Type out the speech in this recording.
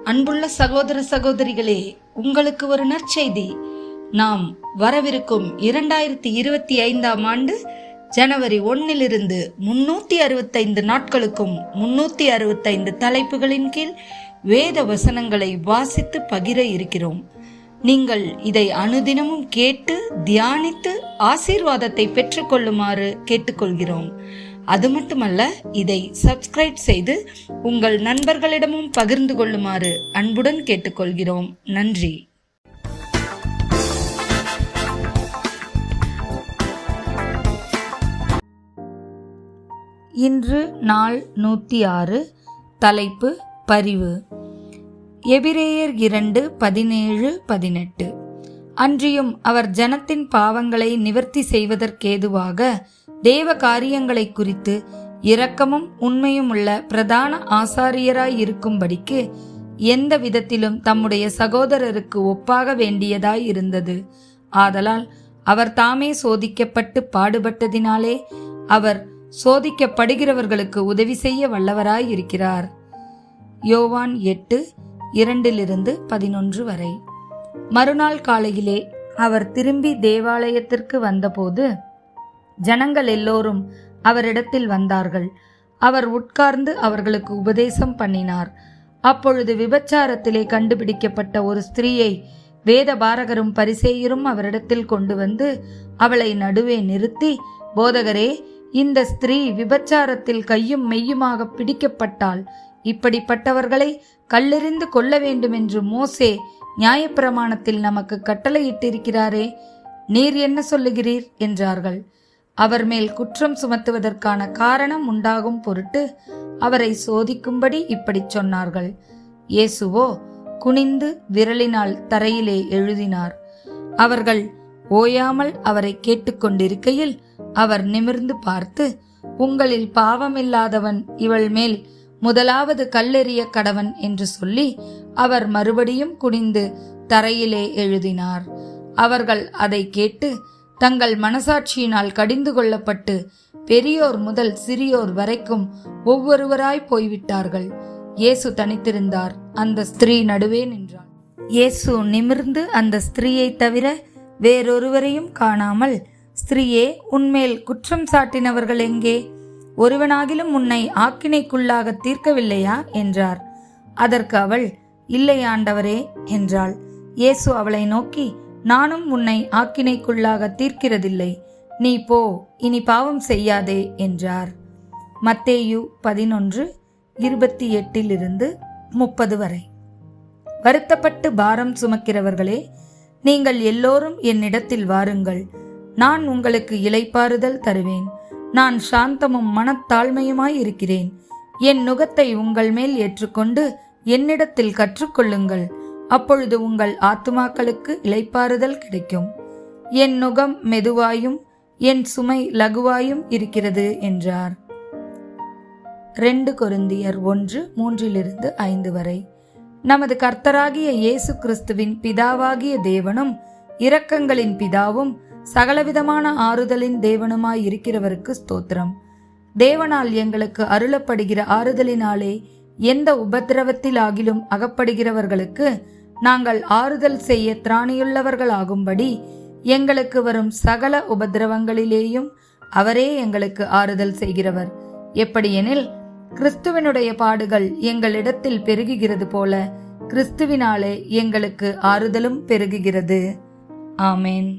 அன்புள்ள சகோதர சகோதரிகளே, உங்களுக்கு ஒரு நற்செய்தி. நாம் வரவிருக்கும் 2025 ஆண்டு ஜனவரி 1 365 நாட்களுக்கும் 365 தலைப்புகளின் கீழ் வேத வசனங்களை வாசித்து பகிர இருக்கிறோம். நீங்கள் இதை அனுதினமும் கேட்டு தியானித்து ஆசீர்வாதத்தை பெற்றுக்கொள்ளுமாறு கேட்டுக்கொள்கிறோம். அது மட்டுமல்ல, இதை சப்ஸ்கிரைப் செய்து உங்கள் நண்பர்களிடமும் பகிர்ந்து கொள்ளுமாறு அன்புடன் கேட்டுக்கொள்கிறோம். நன்றி. இன்று நாள் 106. தலைப்பு பரிவு. எபிரேயர் 2:17-18. அன்றியும் அவர் ஜனத்தின் பாவங்களை நிவர்த்தி செய்வதற்கேதுவாக தேவ காரியங்களை குறித்து இரக்கமும் உண்மையும் உள்ள பிரதான ஆசாரியராய் இருக்கும்படிக்கு எந்த விதத்திலும் தம்முடைய சகோதரருக்கு ஒப்பாக வேண்டியதாய் இருந்தது. ஆதலால் அவர் தாமே சோதிக்கப்பட்டு பாடுபட்டதினாலே அவர் சோதிக்கப்படுகிறவர்களுக்கு உதவி செய்ய வல்லவராய் இருக்கிறார். யோவான் 8:2-11 வரை. மறுநாள் காலையிலே அவர் திரும்பி தேவாலயத்திற்கு வந்தபோது ஜனங்கள் எல்லோரும் அவரிடத்தில் வந்தார்கள். அவர் உட்கார்ந்து அவர்களுக்கு உபதேசம் பண்ணினார். அப்பொழுது விபச்சாரத்திலே கண்டுபிடிக்கப்பட்ட ஒரு ஸ்திரீயை வேதபாரகரும் பரிசேயரும் அவரிடத்தில் கொண்டு வந்து அவளை நடுவே நிறுத்தி, போதகரே, இந்த ஸ்திரீ விபச்சாரத்தில் கையும் மெய்யுமாக பிடிக்கப்பட்டால் இப்படிப்பட்டவர்களை கல்லெறிந்து கொள்ள வேண்டும் என்று மோசே நியாயப்பிரமாணத்தில் நமக்கு கட்டளையிட்டிருக்கிறாரே, நீர் என்ன சொல்லுகிறீர் என்றார்கள். அவர் மேல் குற்றம் சுமத்துவதற்கான காரணம் உண்டாகும் பொருட்டு அவரை சோதிக்கும்படி இப்படி சொன்னார்கள். இயேசுவோ குனிந்து விரலினால் தரையிலே எழுதினார். அவர்கள் ஓயாமல் அவரை கேட்டுக்கொண்டிருக்கையில் அவர் நிமிர்ந்து பார்த்து, உங்களில் பாவமில்லாதவன் இவள் மேல் முதலாவது கல்லெறிய கடவன் என்று சொல்லி அவர் மறுபடியும் குனிந்து தரையிலே எழுதினார். அவர்கள் அதை கேட்டு தங்கள் மனசாட்சியினால் கடிந்து கொள்ளப்பட்டு பெரியோர் முதல் சிறியோர் வரைக்கும் ஒவ்வொருவராய் போய்விட்டார்கள். இயேசு தனித்திருந்தார். அந்த ஸ்திரீ நடுவே நின்றாள். இயேசு நிமிர்ந்து அந்த ஸ்திரீயை தவிர வேறொருவரையும் காணாமல், ஸ்திரீயே, உன்மேல் குற்றம் சாட்டினவர்கள் எங்கே? ஒருவனாகிலும் உன்னை ஆக்கினைக்குள்ளாக தீர்க்கவில்லையா என்றார். அதற்கு அவள், இல்லை ஆண்டவரே என்றாள். இயேசு அவளை நோக்கி, நானும் உன்னை ஆக்கினைக்குள்ளாக தீர்க்கிறதில்லை. நீ போ, இனி பாவம் செய்யாதே என்றார். மத்தேயு 11:28-30 வரை. வருத்தப்பட்டு பாரம் சுமக்கிறவர்களே, நீங்கள் எல்லோரும் என்னிடத்தில் வாருங்கள், நான் உங்களுக்கு இளைப்பாறுதல் தருவேன். நான் சாந்தமும் மனத்தாழ்மையுமாய் இருக்கிறேன். என் நுகத்தை உங்கள் மேல் ஏற்றுக்கொண்டு என்னிடத்தில் கற்றுக்கொள்ளுங்கள், அப்பொழுது உங்கள் ஆத்துமாக்களுக்கு இளைப்பாறுதல் கிடைக்கும். என் நுகம் மெதுவாயும் என் சுமை லகுவாயும் இருக்கிறது என்றார். 2 கொரிந்தியர் 1:3-5 வரை. நமது கர்த்தராகிய இயேசு கிறிஸ்துவின் பிதாவாகிய தேவனும் இரக்கங்களின் பிதாவும் சகலவிதமான ஆறுதலின் தேவனுமாய் இருக்கிறவருக்கு ஸ்தோத்திரம். தேவனால் எங்களுக்கு அருளப்படுகிற ஆறுதலினாலே எந்த உபத்திரவத்திலாகிலும் அகப்படுகிறவர்களுக்கு நாங்கள் ஆறுதல் செய்ய திராணியுள்ளவர்களாகும்படி எங்களுக்கு வரும் சகல உபத்திரவங்களிலேயும் அவரே எங்களுக்கு ஆறுதல் செய்கிறவர். எப்படியெனில், கிறிஸ்துவனுடைய பாடுகள் எங்களிடத்தில் பெருகுகிறது போல கிறிஸ்துவினாலே எங்களுக்கு ஆறுதலும் பெருகுகிறது. ஆமேன்.